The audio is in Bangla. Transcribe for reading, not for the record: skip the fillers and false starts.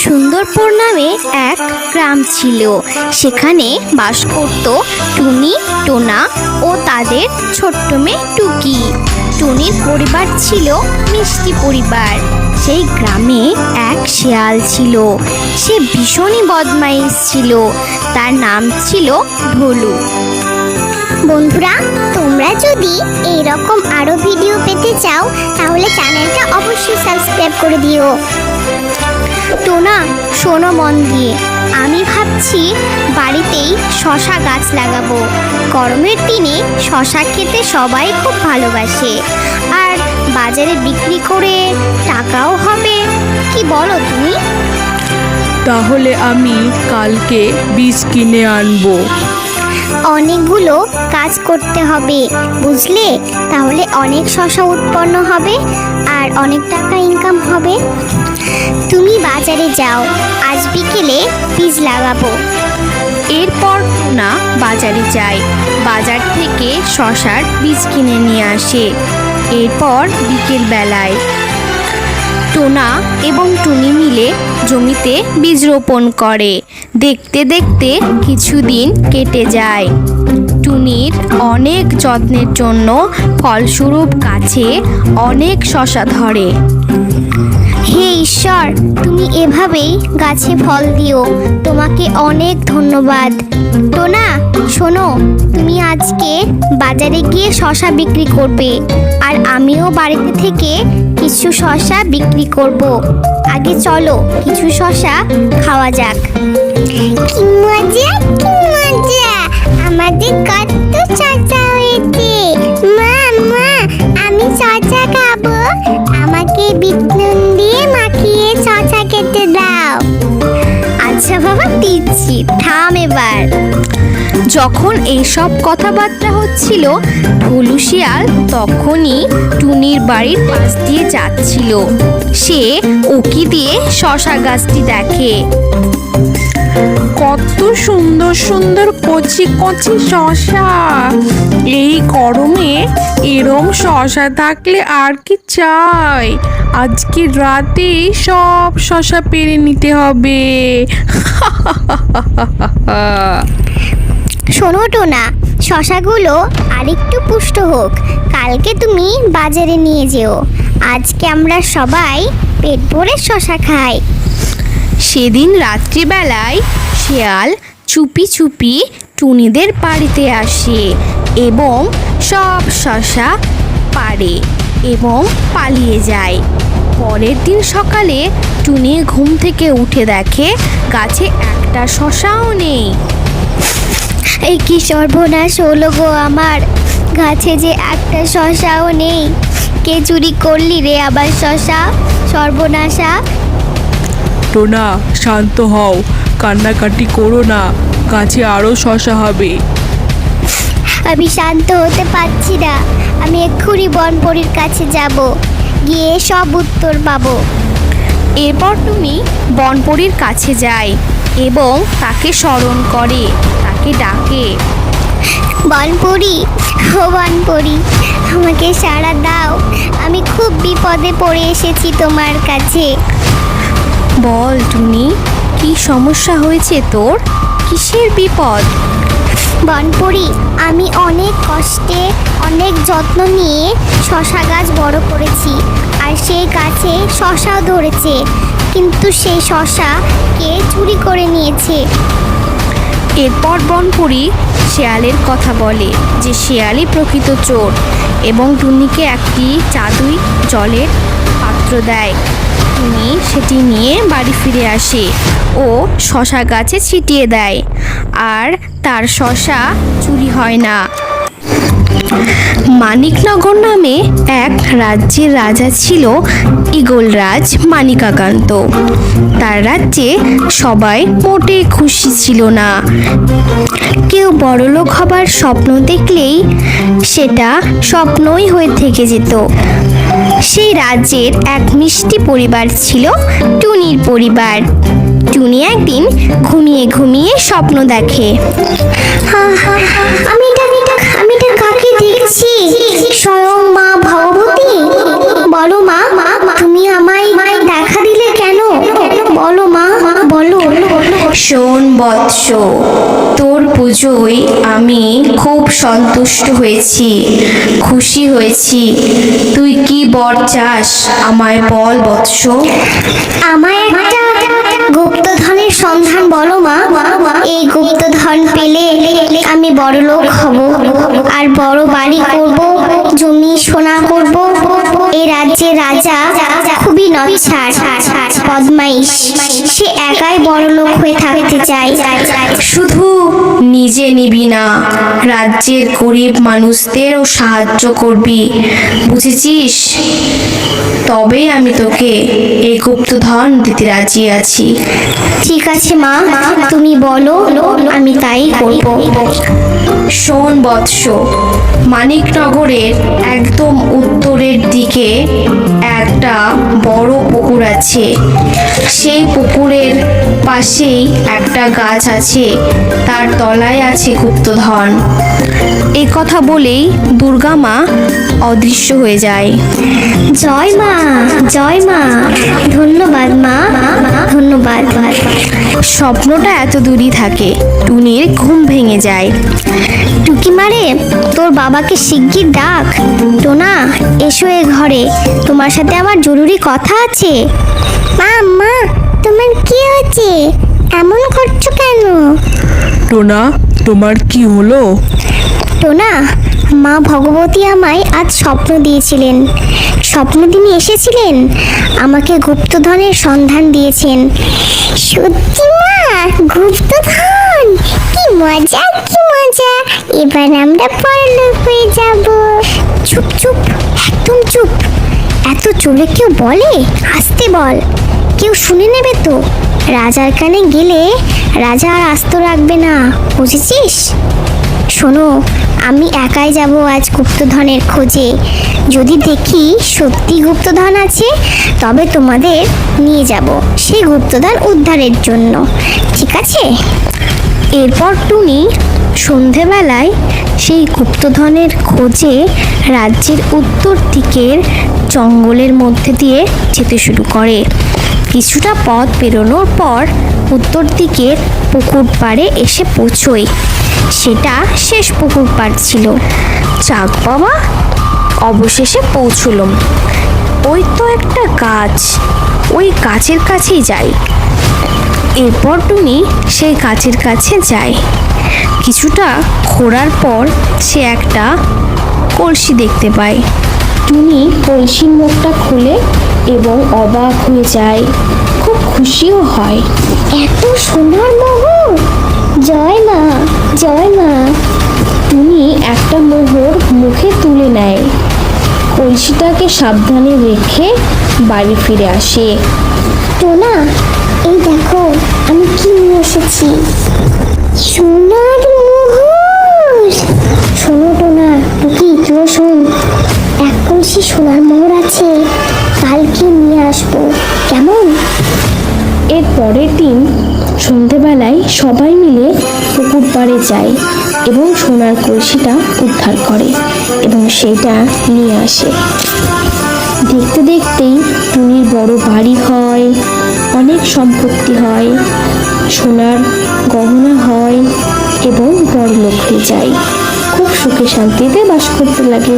সুন্দরপুর নামে এক গ্রাম ছিল। সেখানে বাস করত টুনি, টোনা ও তাদের ছোট্ট মেয়ে টুকি। টুনির পরিবার ছিল মিষ্টি পরিবার। সেই গ্রামে এক শেয়াল ছিল। সে ভীষণই বদমাইশ ছিল। তার নাম ছিল ভোলু। বন্ধুরা, তোমরা যদি এইরকম আরো ভিডিও পেতে চাও তাহলে চ্যানেলটা অবশ্যই সাবস্ক্রাইব করে দিও। টোনা, শোনো মন দিয়ে। আমি ভাবছি বাড়িতেই শশা গাছ লাগাবো। গরমের দিনে শশা খেতে সবাই খুব ভালোবাসে, আর বাজারে বিক্রি করে টাকাও হবে। কি বলো তুমি? তাহলে আমি কালকে বীজ কিনে আনবো। অনেকগুলো কাজ করতে হবে, বুঝলে? তাহলে অনেক শশা উৎপন্ন হবে আর অনেক টাকা ইনকাম হবে। তুমি বাজারে যাও, আজ বিকেলে বীজ লাগাবো। এরপর টোনা বাজারে যায়। বাজার থেকে শশার বীজ কিনে নিয়ে আসে। এরপর বিকেল বেলায় টোনা এবং টুনি মিলে জমিতে বীজ রোপণ করে। দেখতে দেখতে কিছুদিন কেটে যায়। টুনির অনেক যত্নের জন্য ফলস্বরূপ গাছে অনেক শশা ধরে। হে ঈশ্বর, তুমি এভাবেই গাছে ফল দিও। তোমাকে অনেক ধন্যবাদ। টোনা, শোনো, তুমি আজকে বাজারে গিয়ে শশা বিক্রি করবে, আর আমিও বাড়িতে থেকে কিছু শশা বিক্রি করব। আগে চলো কিছু শশা খাওয়া যাক। কি মজা, কি মজা! আমাদের কত শশা হয়েছে। মা, মা, আমি শশা খাবো। আমাকে বিট নুন দিয়ে মাখিয়ে শশা খেতে দাও। আচ্ছা বাবা, দিচ্ছি, থাম এবার। যখন এইসব কথাবার্তা হচ্ছিল, ভোলু শিয়াল তখনই টুনির বাড়ির পাশ দিয়ে যাচ্ছিল। সে উকি দিয়ে শশা গাছটি দেখে। কত সুন্দর সুন্দর কচি কচি শশা! এই গরমে এরম শশা থাকলে আর কি চাই? আজকে রাতে সব শশা পেরে নিতে হবে। শোনো টোনা, শশাগুলো আরেকটু পুষ্ট হোক, কালকে তুমি বাজারে নিয়ে যেও। আজকে আমরা সবাই পেট ভরে শশা খাই। সেদিন রাত্রিবেলায় শিয়াল চুপি চুপি টুনিদের বাড়িতে আসে এবং সব শশা পাড়ে এবং পালিয়ে যায়। পরের দিন সকালে টুনি ঘুম থেকে উঠে দেখে গাছে একটা শশাও নেই। এই কি সর্বনাশ হলো গো আমার! গাছে যে একটা শশাও নেই। কে চুরি করলি রে আবার শশা? সর্বনাশা! টোনা, শান্ত হও, কান্নাকাটি করো না, গাছে আরো শশা হবে। আমি শান্ত হতে পারছি না। আমি এক্ষুনি বনপরীর কাছে যাব, গিয়ে সব উত্তর পাবো। এরপর টুনি বনপরীর কাছে যায় এবং তাকে স্মরণ করে, তাকে ডাকে। বনপরী, ও বনপরী, আমাকে সাড়া দাও। আমি খুব বিপদে পড়ে এসেছি তোমার কাছে। বল টুনি, কি সমস্যা হয়েছে তোর? কিসের বিপদ? বনপরী, আমি অনেক কষ্টে অনেক যত্ন নিয়ে শশা গাছ বড় করেছি, আর সেই গাছে শশাও ধরেছে, কিন্তু সেই শশা কে চুরি করে নিয়েছে। এরপর বনপরী শেয়ালের কথা বলে যে শেয়ালই প্রকৃত চোর, এবং টুনিকে একটি জাদুই জলের পাত্র দেয়। টুনি সেটি নিয়ে বাড়ি ফিরে আসে ও শশা গাছে ছিটিয়ে দেয়, আর তার শশা চুরি হয় না। মানিকনগর নামে এক রাজ্যের রাজা ছিল ঈগলরাজ মানিকাকান্ত। তার রাজ্যে সবাই মোটেই খুশি ছিল না। কেউ বড়লোক হবার স্বপ্ন দেখলেই সেটা স্বপ্নই হয়ে থেকে যেত। সেই রাজ্যের এক মিষ্টি পরিবার ছিল টুনির পরিবার। টুনি একদিন ঘুমিয়ে ঘুমিয়ে স্বপ্ন দেখে। আমি এটা কাকে দেখছি? স্বয়ং মা ভগবতী। বলো মা, তুমি আমায় দেখা দিলে কেন? শোন বৎস, তোর পুজোয় আমি খুব সন্তুষ্ট হয়েছি, খুশি হয়েছি। তুই কি বর চাস আমায় বল বৎস। আমায় একটা গুপ্তধনের সন্ধান বলো মা। এই গুপ্তধন পেলে আমি বড় লোক হব, আর বড় বাড়ি করব, জমি সোনা করব। এই রাজ্যের রাজা খুবই নচ্ছার, বদমাইশ। সে একাই বড় লোক হয়ে থাকতে চায়। শুধু নিজে নিবি না, রাজ্যের গরিব মানুষদেরও সাহায্য করবি, বুঝেছিস? তবেই আমি তোকে এই গুপ্তধন দিতে রাজি আছি। ঠিক আছে মা, তুমি বলো, আমি তাই করব। শোন বৎস, মানিকনগরের একদম উত্তরের দিকে একটা বড় পুকুর আছে। সেই পুকুরের পাশেই একটা গাছ আছে, তার তলায় আছে গুপ্তধন। এই কথা বলেই দুর্গা মা অদৃশ্য হয়ে যায়। জয় মা, জয় মা, ধন্যবাদ মা, ধন্যবাদ। স্বপ্নটা এত দূরই থাকে, টুনির ঘুম ভেঙে যায়। টুকি মারে, তোর বাবাকে শিগগির ডাক। টোনা, এসো এ ঘরে, তোমার সাথে আমার জরুরি কথা আছে। মা, তোমার কি হয়েছে? এমন করছো কেন? টোনা, তোমার কি হলো? টোনা, মা ভগবতী আমায় আজ স্বপ্ন দিয়েছিলেন। স্বপ্ন তিনি এসেছিলেন, আমাকে গুপ্তধনের সন্ধান দিয়েছেন। সত্যি মা? গুপ্তধন? কি মজা, কি মজা! এবার আমরা বড়লোক হয়ে যাব। চুপ চুপ, একদম চুপ। এত জোরে কেউ বলে? আস্তে বল, কেউ শুনে নেবে তো। রাজার কানে গেলে রাজা আর আস্ত রাখবে না, বুঝেছিস? শোনো, আমি একাই যাব আজ গুপ্তধনের খোঁজে। যদি দেখি সত্যি গুপ্তধন আছে, তবে তোমাদের নিয়ে যাব সেই গুপ্তধন উদ্ধারের জন্য, ঠিক আছে? এরপর টুনি সন্ধেবেলায় সেই গুপ্তধনের খোঁজে রাজ্যের উত্তর দিকের জঙ্গলের মধ্যে দিয়ে যেতে শুরু করে। কিছুটা পথ পেরোনোর পর উত্তর দিকের পুকুর পাড়ে এসে পৌঁছয়। সেটা শেষ পুকুর পাড় ছিল। যাক বাবা, অবশেষে পৌঁছলাম। ওই তো একটা গাছ, ওই গাছের কাছেই যাই। এরপর টুনি সেই গাছের কাছে যায়। কিছুটা ঘোরার পর সে একটা কলসি দেখতে পায়। টুনি কলসির মুখটা খুলে এবং অবাক হয়ে যায়, খুব খুশিও হয়। এত সোনার মোহর! জয় মা, জয় মা। টুনি একটা মোহর মুখে তুলে নেয়, কলসিটাকে সাবধানে রেখে বাড়ি ফিরে আসে। টোনা, এই দেখো আমি কি নিয়ে এসেছি। সোনার মোহর! শোনো টোনা, টুকি, তুইও শোন। এক কলসি সোনার মোহর আছে, কালকে নিয়ে আসবো, কেমন? এর পরের দিন সন্ধেবেলায় সবাই মিলে পুকুর পাড়ে যায় এবং সোনার কলসিটা উদ্ধার করে এবং সেটা নিয়ে আসে। দেখতে দেখতেই টুনির বড় বাড়ি হয়, অনেক সম্পত্তি হয়, সোনার গহনা হয় এবং বড়লোক হয়ে যায়। খুব সুখে শান্তিতে বাস করতে লাগে।